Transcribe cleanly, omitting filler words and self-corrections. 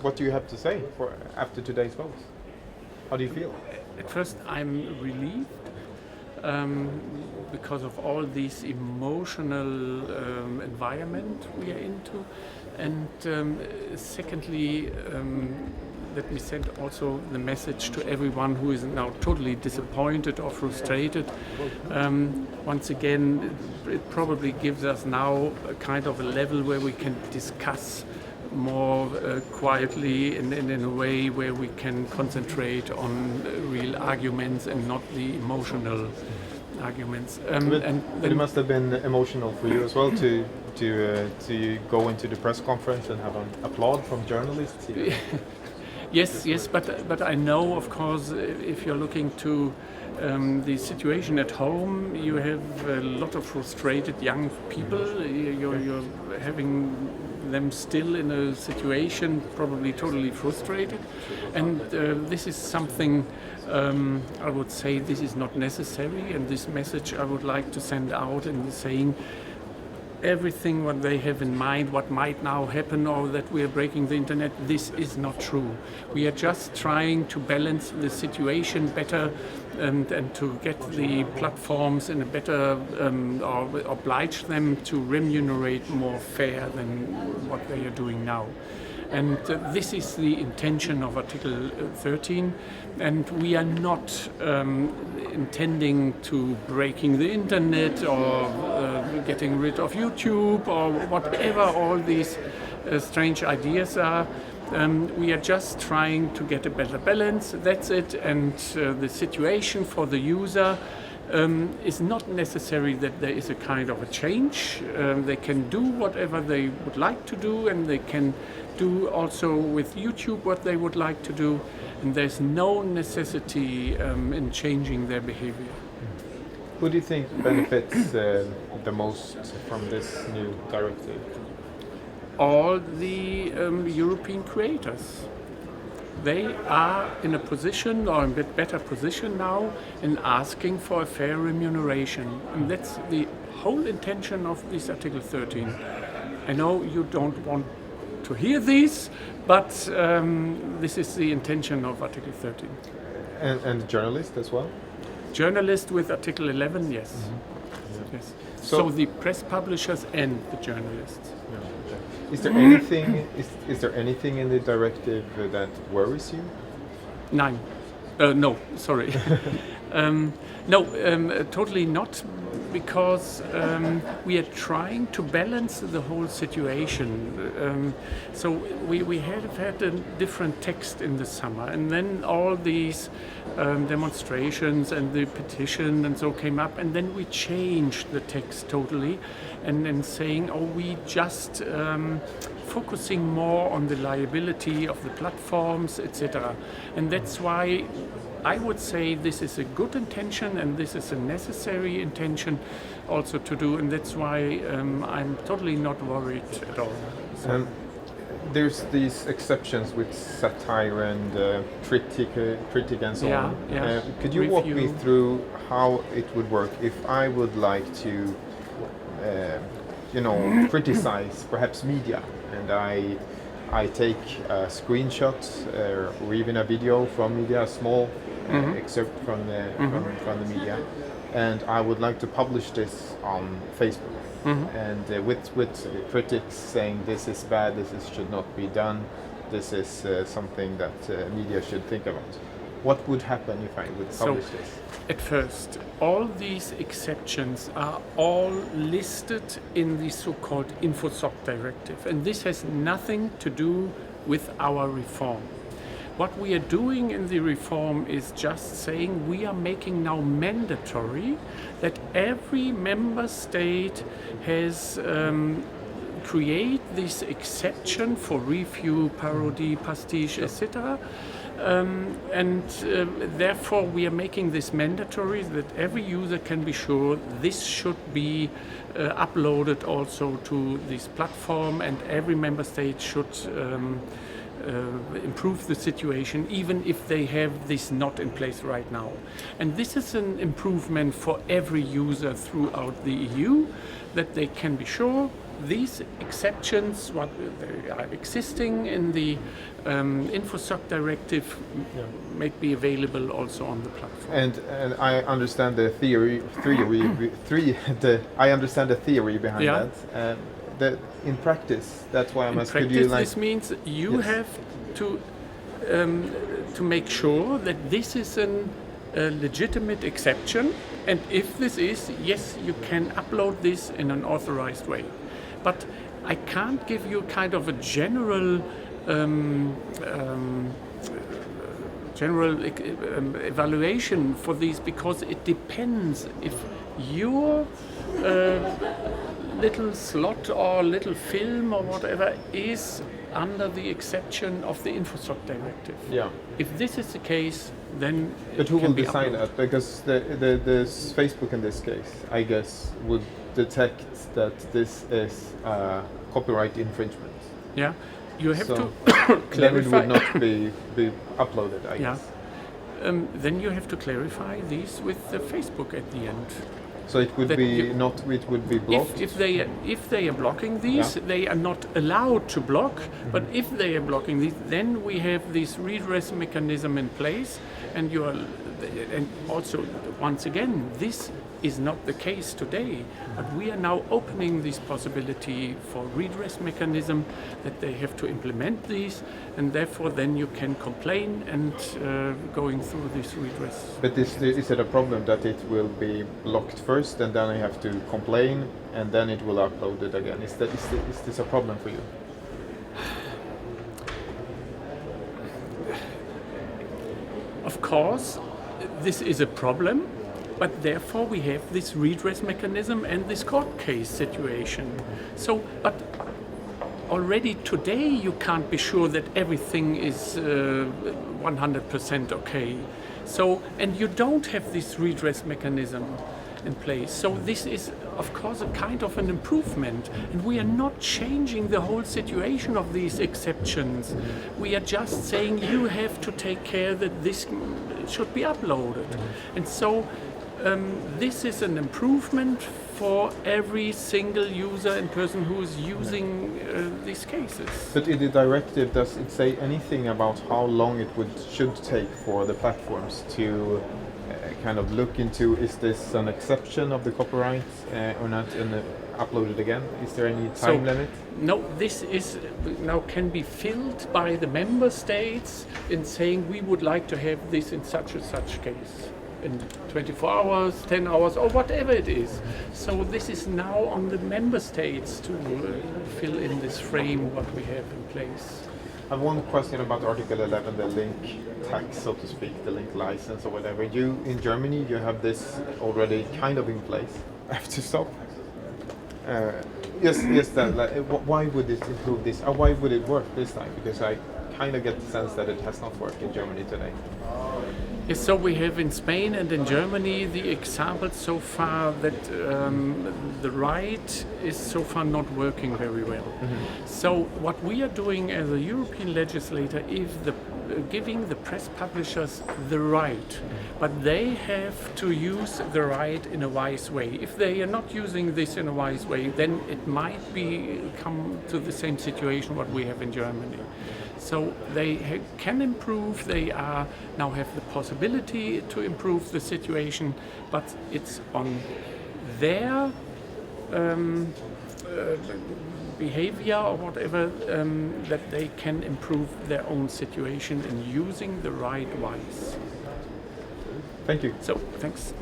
what do you have to say after today's vote? How do you feel? At first, I'm relieved because of all this emotional environment we are into, and secondly, let me send also the message to everyone who is now totally disappointed or frustrated. Once again, it probably gives us now a kind of a level where we can discuss more quietly in a way where we can concentrate on real arguments and not the emotional arguments. But it must have been emotional for you as well to go into the press conference and have an applaud from journalists here. Yes, but I know, of course, if you're looking to the situation at home, you have a lot of frustrated young people. You're having them still in a situation probably totally frustrated, and this is something I would say this is not necessary, and this message I would like to send out in saying everything what they have in mind, what might now happen, or that we are breaking the internet, this is not true. We are just trying to balance the situation better and to get the platforms in a better, or oblige them to remunerate more fair than what they are doing now. And this is the intention of Article 13, and we are not intending to breaking the internet or getting rid of YouTube or whatever all these strange ideas are. We are just trying to get a better balance, that's it, and the situation for the user is not necessary that there is a kind of a change. They can do whatever they would like to do, and they can do also with YouTube what they would like to do, and there's no necessity in changing their behavior. Who do you think benefits the most from this new directive? All the European creators. They are in a position, or a bit better position now, in asking for a fair remuneration. And that's the whole intention of this Article 13. I know you don't want to hear this, but this is the intention of Article 13. And journalists as well? Journalists with Article 11, yes. Mm-hmm. Yeah. Yes. So the press publishers and the journalists. Yeah. Is there anything? Is there anything in the directive that worries you? Nine. No, sorry. No, totally not, because we are trying to balance the whole situation. So we have had a different text in the summer, and then all these demonstrations and the petition and so came up, and then we changed the text totally, and saying, oh, we just focusing more on the liability of the platforms, etc. And that's why I would say this is a good intention, and this is a necessary intention also to do, and that's why I'm totally not worried at all. So. There's these exceptions with satire and critic and so on. Yeah. Could you walk me through how it would work if I would like to, criticize perhaps media, and I take a screenshot or even a video from media, a small excerpt from the media, and I would like to publish this on Facebook. And with critics saying this is bad, should not be done, this is something that media should think about. What would happen if I would publish this? At first, all these exceptions are all listed in the so-called InfoSoc directive, and this has nothing to do with our reform. What we are doing in the reform is just saying we are making now mandatory that every member state has create this exception for review, parody, pastiche, etc. Therefore we are making this mandatory that every user can be sure this should be uploaded also to this platform, and every member state should improve the situation, even if they have this not in place right now. And this is an improvement for every user throughout the EU, that they can be sure these exceptions, what they are existing in the InfoSoc directive, may be available also on the platform. And I understand the theory I understand the theory behind that. In practice, that's why I'm asking you. In practice, this means you have to make sure that this is a legitimate exception, and if this is, yes, you can upload this in an authorized way. But I can't give you kind of a general evaluation for these, because it depends if your little slot or little film or whatever is under the exception of the InfoSoc directive. Yeah. If this is the case, then but who will decide that? Because the Facebook in this case, I guess, would detect that this is copyright infringement. Yeah, you have to clarify. Then it would not be uploaded, I guess. Then you have to clarify these with the Facebook at the end. So it would be blocked. If they are blocking these, they are not allowed to block. But if they are blocking these, then we have this redress mechanism in place, and also once again, this is not the case today, but we are now opening this possibility for redress mechanism that they have to implement these, and therefore then you can complain and going through this redress. But is it a problem that it will be blocked first and then I have to complain and then it will upload it again? Is this a problem for you? Of course, this is a problem. But therefore we have this redress mechanism and this court case situation. So, but already today you can't be sure that everything is 100% okay. So, and you don't have this redress mechanism in place. So this is, of course, a kind of an improvement. And we are not changing the whole situation of these exceptions. We are just saying you have to take care that this should be uploaded. And so this is an improvement for every single user and person who is using these cases. But in the directive, does it say anything about how long it should take for the platforms to kind of look into, is this an exception of the copyright or not, and upload it again? Is there any time limit? No, this is now can be filled by the member states in saying we would like to have this in such and such case. In 24 hours, 10 hours, or whatever it is. So this is now on the member states to fill in this frame what we have in place. I have one question about Article 11, the link tax, so to speak, the link license or whatever. You, in Germany, you have this already kind of in place. I have to stop. Yes, why would it improve this? Or why would it work this time? Because I kind of get the sense that it has not worked in Germany today. Yes, so we have in Spain and in Germany the example so far that the right is so far not working very well. Mm-hmm. So what we are doing as a European legislator is giving the press publishers the right, but they have to use the right in a wise way. If they are not using this in a wise way, then it might come to the same situation what we have in Germany. So they can improve, they now have the possibility to improve the situation, but it's on their behavior or whatever that they can improve their own situation in using the right wise. Thank you. So, thanks.